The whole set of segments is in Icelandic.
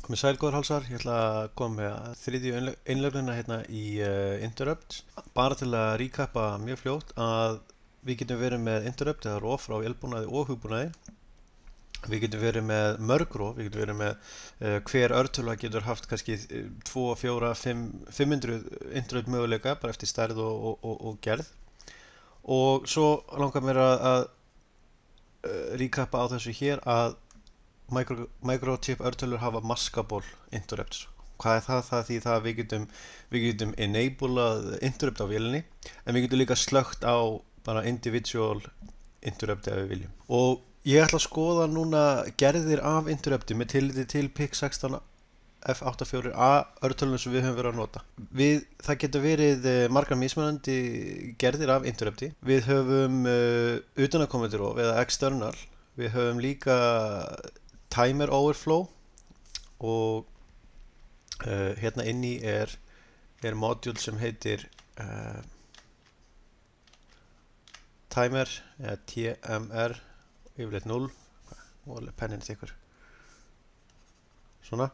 Komið sæl góðir hálsar, ég ætla að koma með þriðju innlögnina hérna í Interrupt. Bara til að recappa mjög fljótt að við getum verið með Interrupt eða rof frá vélbúnaði og hugbúnaði. Við getum verið með mörg rof, við getum verið með hver örtöla getur haft kannski 2, 4, 5, 500 Interrupt möguleika bara eftir stærð og gerð. Og svo langar mér að recappa á þessu hér að microchip örtölur hafa maskable interrupts. Hvað er það? Það því það við getum enablað interrupt á vélinni en við getum líka slökkt á bara individual interrupt ef við viljum. Og ég ætla að skoða núna gerðir af interrupti með tilliti til PIC16 F84A örtölunum sem við höfum verið að nota. Það getur verið margar mismunandi gerðir af interrupti. Við höfum utanaðkomandi rof eða external. Við höfum líka timer overflow og hérna inni er module sem heitir timer eða TMR yfirleitt 0 og pennin þykkur svona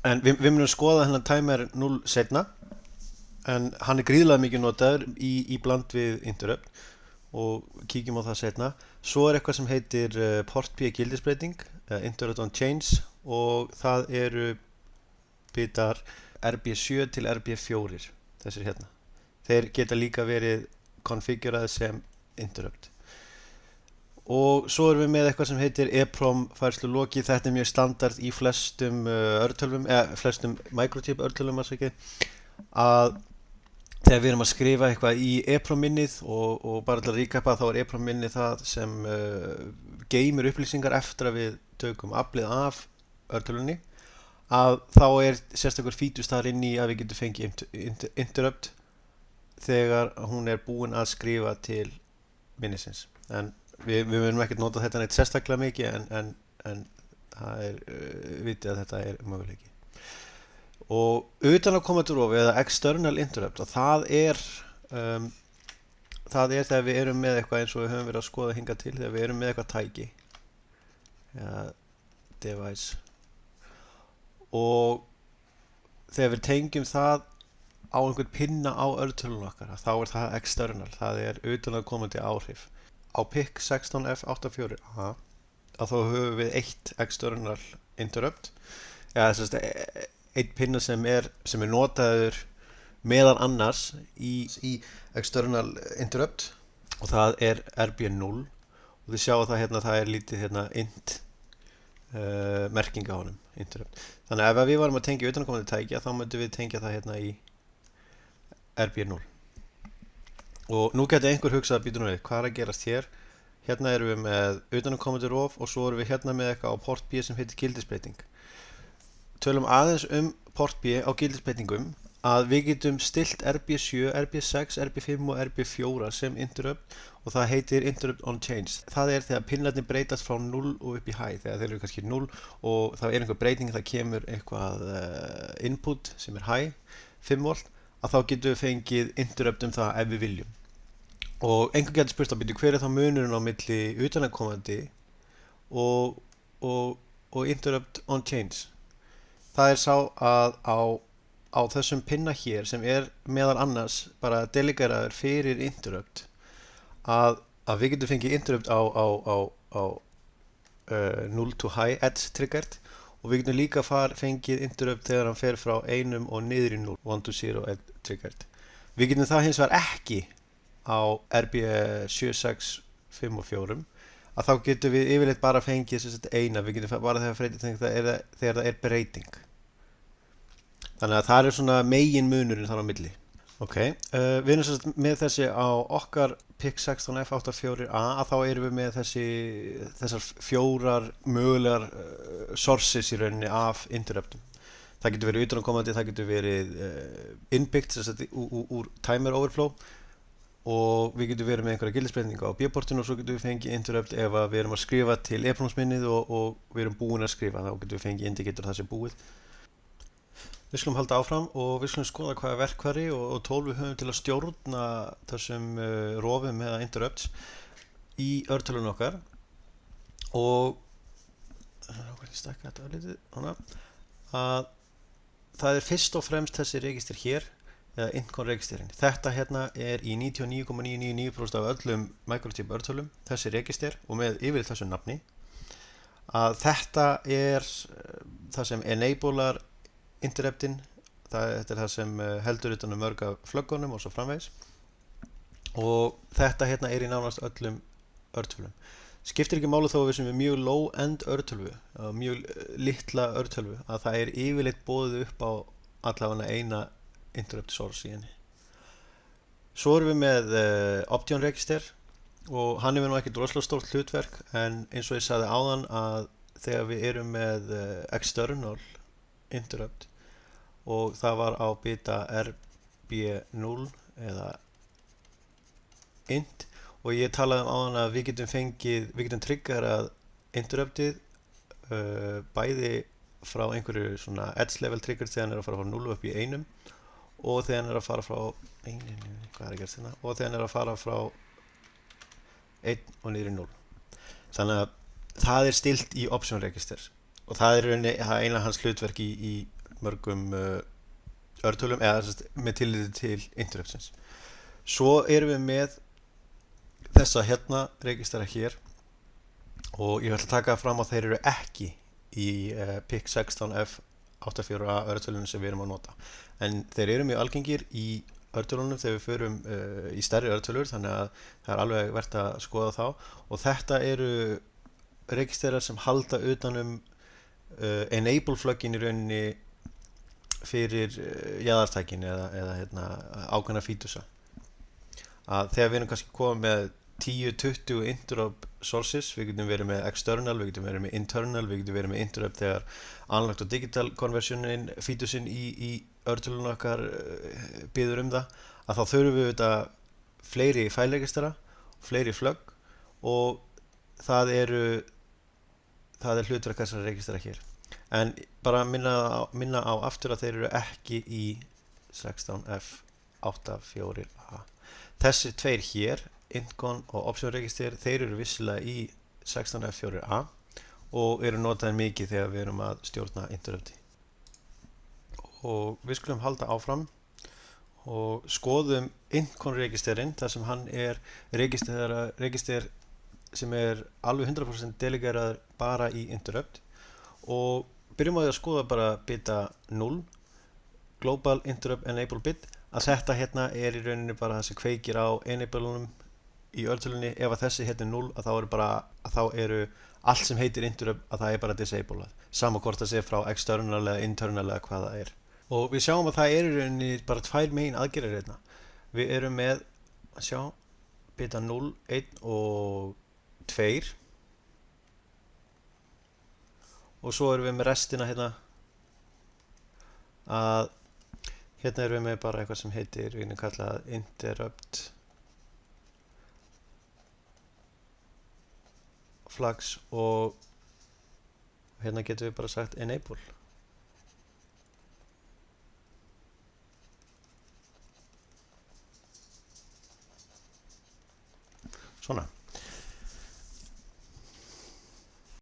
en við munum skoða hennar timer 0 setna en hann er gríðarlega mikið notaður í bland við interrupt og kíkjum á það setna. Svo er eitthvað sem heitir port P gildisbreyting interrupt on change og það eru bitar RB7 til RB4 þessir hérna. Þeir geta líka verið konfiguraði sem interrupt. Og svo erum við með eitthvað sem heitir EEPROM færsluloki. Þetta er mjög standard í flestum örtölvum, flestum microchip örtölvum að þegar við erum að skrifa eitthvað í EEPROM minnið og bara til að recappa þá er EEPROM minnið það sem geymir upplýsingar eftir að við tökum aflið af örtölunni að þá er sérstakur fítus þar inn í að við getum fengið interrupt þegar hún er búin að skrifa til minnisins. En við munum ekkert nota þetta neitt sérstaklega mikið en það er vitið að þetta er möguleiki. Og utanaðkomandi rof eða external interrupt og það er þegar við erum með eitthvað eins og við höfum verið að skoða hingað til þegar við erum með eitthvað tæki eða device og þegar við tengjum það á einhvern pinna á örtölun okkar þá er það external, það er utanaðkomandi áhrif. Á PIC16 F84A að þá höfum við eitt external interrupt eða þess að einn pinna sem er notaður meðal annars í external interrupt og það er RB0 og þið sjáu það hérna, það er lítið hérna int merking á honum, interrupt. Þannig að ef við varum að tengja utanaðkomandi tækja þá myndum við tengja það hérna í RB0. Og nú getur einhver hugsað að býta nú við, hvað er að gerast hér? Hérna erum við með utanaðkomandi rof og svo erum við hérna með eitthvað á port B sem heitir gildisbreyting. Tölum aðeins port B á gildisbreytingum að við getum stilt RB7, RB6, RB5 og RB4 sem interrupt og það heitir interrupt on change. Það er þegar pinnarnir breytast frá 0 og upp í high, þegar þeir eru kannski 0 og það er einhver breyting, það kemur eitthvað input sem er high, 5 volt, að þá getum við fengið interrupt það ef við viljum. Og einhver getur spurt að hver er þá munurinn á milli utanaðkomandi og interrupt on change. Það er sá að á þessum pinna hér sem er meðal annars bara delegeraður fyrir interrupt að við getum fengið interrupt á 0 to high edge triggered og við getum líka fengið interrupt þegar hann fer frá 1 og niður í 0, 1 to 0 edge triggered. Við getum það hins vegar ekki á RB7, 6, 5 og 4 að þá getum við yfirleitt bara fengið eina, við getum bara þegar það er breyting. Þannig að það er svona megin munurinn þar á milli. Ok, við erum með þessi á okkar PIC16 F84A að þá erum við með þessar 4 mögulegar sources í rauninni af interruptum. Það getur verið utanaðkomandi, það getur verið innbyggt úr timer overflow og við getum verið með einhverja gildisbreytinga á B-portinu og svo getum við fengið interrupt ef við erum að skrifa til EEPROM minnið og við erum búin að skrifa, þá getum við fengið indicator það sem búið. Við skulum halda áfram og við skulum skoða hvaða verkfæri og tól við höfum til að stjórna þessum rofum eða interrupts í örtölunum okkar og stækka þetta örlítið, að það er fyrst og fremst þessi register hér, eða Intcon registerin. Þetta hérna er í 99,999% af öllum microchip örtölum, þessi register, og með yfir þessu nafni. Að þetta er það sem enablar interruptin, þetta er það sem heldur utan mörg af flöggunum og svo framvegis. Og þetta hérna er í nánast öllum örtölum. Skiptir ekki máli þó að við sem er mjög low-end örtölvu, mjög litla örtölvu, að það er yfirleitt boðið upp á allavega eina interrupt source í henni. Svo erum við með Option register og hann er nú ekki droslega stórt hlutverk, en eins og ég sagði áðan að þegar við erum með external interrupt og það var á bita RB0 eða int, og ég talaði áðan að við getum triggerað interruptið bæði frá einhverju svona edge level trigger þegar hann er að fara frá 0 upp í 1 og þegar hann er að fara frá og þegar hann er að fara frá 1 og niður í 0. Þannig að það er stilt í option register og það er eina hans hlutverk í mörgum örtölum eða með tilliti til interruptions. Svo erum við með þessa hérna registera hér og ég ætla að taka fram að þeir eru ekki í PIC16F84A örtölunum sem við erum að nota, en þeir eru mjög algengir í örtölunum þegar við förum í stærri örtölur, þannig að það er alveg verðt að skoða þá, og þetta eru registerar sem halda utanum enable flöggin í rauninni fyrir jaðartækin eða ákveðna fítusa. Að þegar við erum kannski komið með 10-20 interrupt sources, við getum verið með external, við getum verið með internal, við getum verið með interrupt þegar analog to digital conversionin, fítusinn í örtölunum okkar biður það, að þá þurfum við þetta fleiri fæleregistera, fleiri flögg og það er hlutverk þessara registera hér. En bara minna á aftur að þeir eru ekki í 16F84A. Þessi tveir hér, Intcon og Option register, þeir eru vissilega í 16F4A og eru notaðir mikið þegar við erum að stjórna interrupti. Og við skulum halda áfram og skoðum Intcon registerinn, þar sem hann er register sem er alveg 100% delegeraður bara í interrupt, og byrjum á því að skoða bara bita 0, Global Interrupt Enable bit, að þetta hérna er í rauninni bara það sem kveikir á enableunum í örtölunni. Ef að þessi hérna er 0, að þá eru allt sem heitir interrupt að það er bara disabled, sama hvort það sé frá external eða internal eða hvað það er. Og við sjáum að það er í rauninni bara tvær megin aðgerðir hérna. Við erum með að sjá bita 0, 1 og 2 og svo erum við með restina hérna, að hérna erum við með bara eitthvað sem heitir, við erum kallað interrupt flags, og hérna getum við bara sagt enable. Svona.